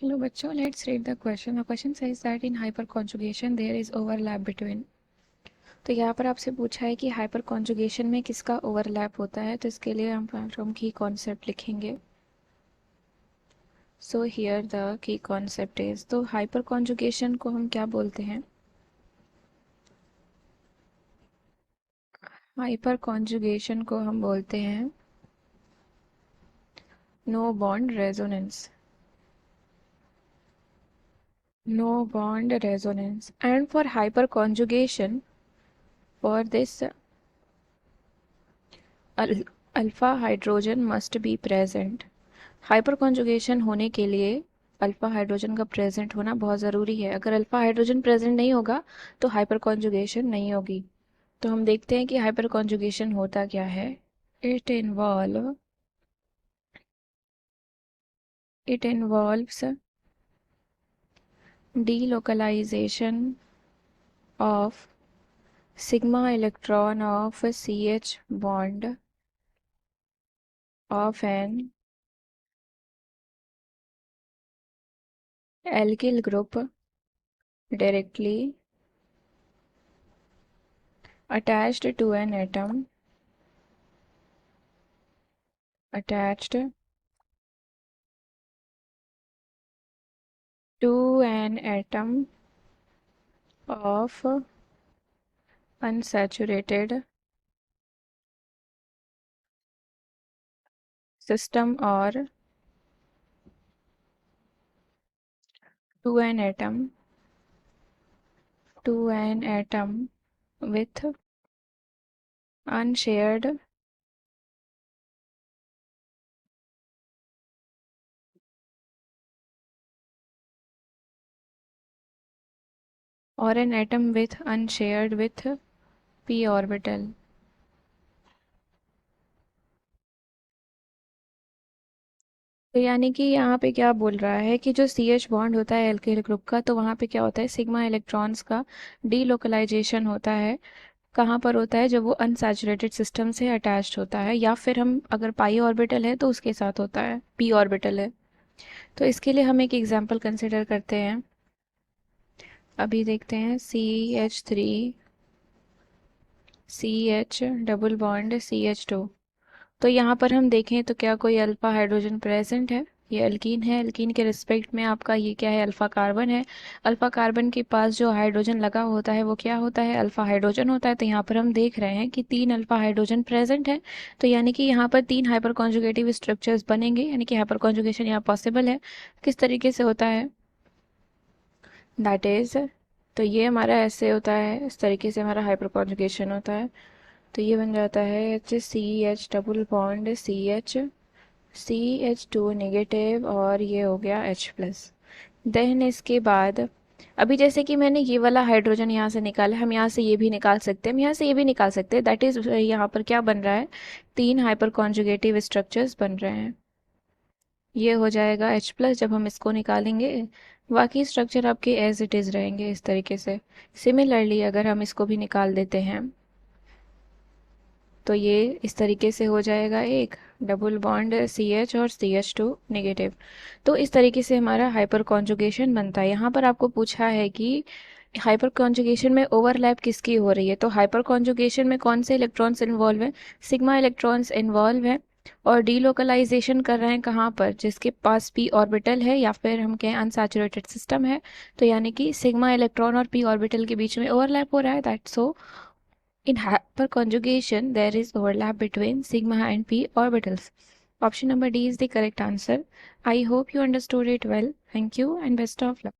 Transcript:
Hello बच्चों, let's read the question. The question says that in hyperconjugation there is overlap between. तो यहाँ पर आपसे पूछा है कि हाइपर कॉन्जुगेशन में किसका ओवरलैप होता है, तो इसके लिए हम की कॉन्सेप्ट लिखेंगे. So here the key concept is, तो हाइपर कॉन्जुगेशन को हम क्या बोलते हैं? हाइपर कॉन्जुगेशन को हम बोलते हैं no bond resonance. No bond resonance. And for hyperconjugation, for this alpha hydrogen must be present. Hyperconjugation होने के लिए अल्फा हाइड्रोजन का प्रेजेंट होना बहुत ज़रूरी है. अगर अल्फा हाइड्रोजन प्रेजेंट नहीं होगा तो हाइपर कॉन्जुगेशन नहीं होगी. तो हम देखते हैं कि हाइपर कॉन्जुगेशन होता क्या है. It involve it involves delocalisation of sigma electron of CH bond of an alkyl group directly attached to an atom attached to an atom of unsaturated system or to an atom with unshared or an atom with unshared with p orbital. तो यानी कि यहाँ पे क्या बोल रहा है कि जो CH बॉन्ड होता है एल्किल ग्रुप का, तो वहाँ पे क्या होता है, सिग्मा इलेक्ट्रॉन्स का डीलोकलाइजेशन होता है. कहाँ पर होता है? जब वो अनसैचुरेटेड सिस्टम से अटैच्ड होता है, या फिर हम अगर पाई ऑर्बिटल है तो उसके साथ होता है, p ऑर्बिटल है. तो इसके लिए हम एक एग्जांपल कंसिडर करते हैं. अभी देखते हैं CH डबल बॉन्ड CH2. तो यहाँ पर हम देखें तो क्या कोई अल्फा हाइड्रोजन प्रेजेंट है? ये अल्कीन है. अल्कीन के रिस्पेक्ट में आपका ये क्या है? अल्फा कार्बन है. अल्फा कार्बन के पास जो हाइड्रोजन लगा होता है वो क्या होता है? अल्फा हाइड्रोजन होता है. तो यहाँ पर हम देख रहे हैं कि 3 अल्फा हाइड्रोजन प्रेजेंट है. तो यानी कि यहाँ पर 3 हाइपर कॉन्जुगेटिव स्ट्रक्चर्स बनेंगे, यानी कि हाइपर कॉन्जुगेशन यहाँ पॉसिबल है. किस तरीके से होता है? दैट इज, तो ये हमारा ऐसे होता है, इस तरीके से हमारा हाइपर कॉन्जुगेशन होता है. तो ये बन जाता है CH double bond CH2 negative, और ये हो गया H प्लस. देन इसके बाद अभी जैसे कि मैंने ये वाला हाइड्रोजन यहाँ से निकाला, हम यहाँ से ये भी निकाल सकते हैं, हम यहाँ से ये भी निकाल सकते हैं. दैट इज, यहाँ पर क्या बन रहा है? 3 हाइपर कॉन्जुगेटिव स्ट्रक्चर्स बन रहे हैं. ये हो जाएगा H प्लस जब हम इसको निकालेंगे. बाकी स्ट्रक्चर आपके एज इट इज़ रहेंगे इस तरीके से. सिमिलरली अगर हम इसको भी निकाल देते हैं तो ये इस तरीके से हो जाएगा, एक डबल बॉन्ड CH और CH2 नेगेटिव. तो इस तरीके से हमारा हाइपर कॉन्जुगेशन बनता है. यहाँ पर आपको पूछा है कि हाइपर कॉन्जुगेशन में ओवरलैप किसकी हो रही है. तो हाइपर कॉन्जुगेशन में कौन से इलेक्ट्रॉन्स इन्वॉल्व हैं? सिग्मा इलेक्ट्रॉन्स इन्वॉल्व हैं. और डीलोकलाइजेशन कर रहे हैं कहाँ पर? जिसके पास p ऑर्बिटल है, या फिर हम कहें अनसैचुरेटेड सिस्टम है. तो यानी कि सिग्मा इलेक्ट्रॉन और p ऑर्बिटल के बीच में ओवरलैप हो रहा है. That's so in hyperconjugation, there is overlap between sigma and p orbitals. Option number D is the correct answer. I hope you understood it well. Thank you and best of luck.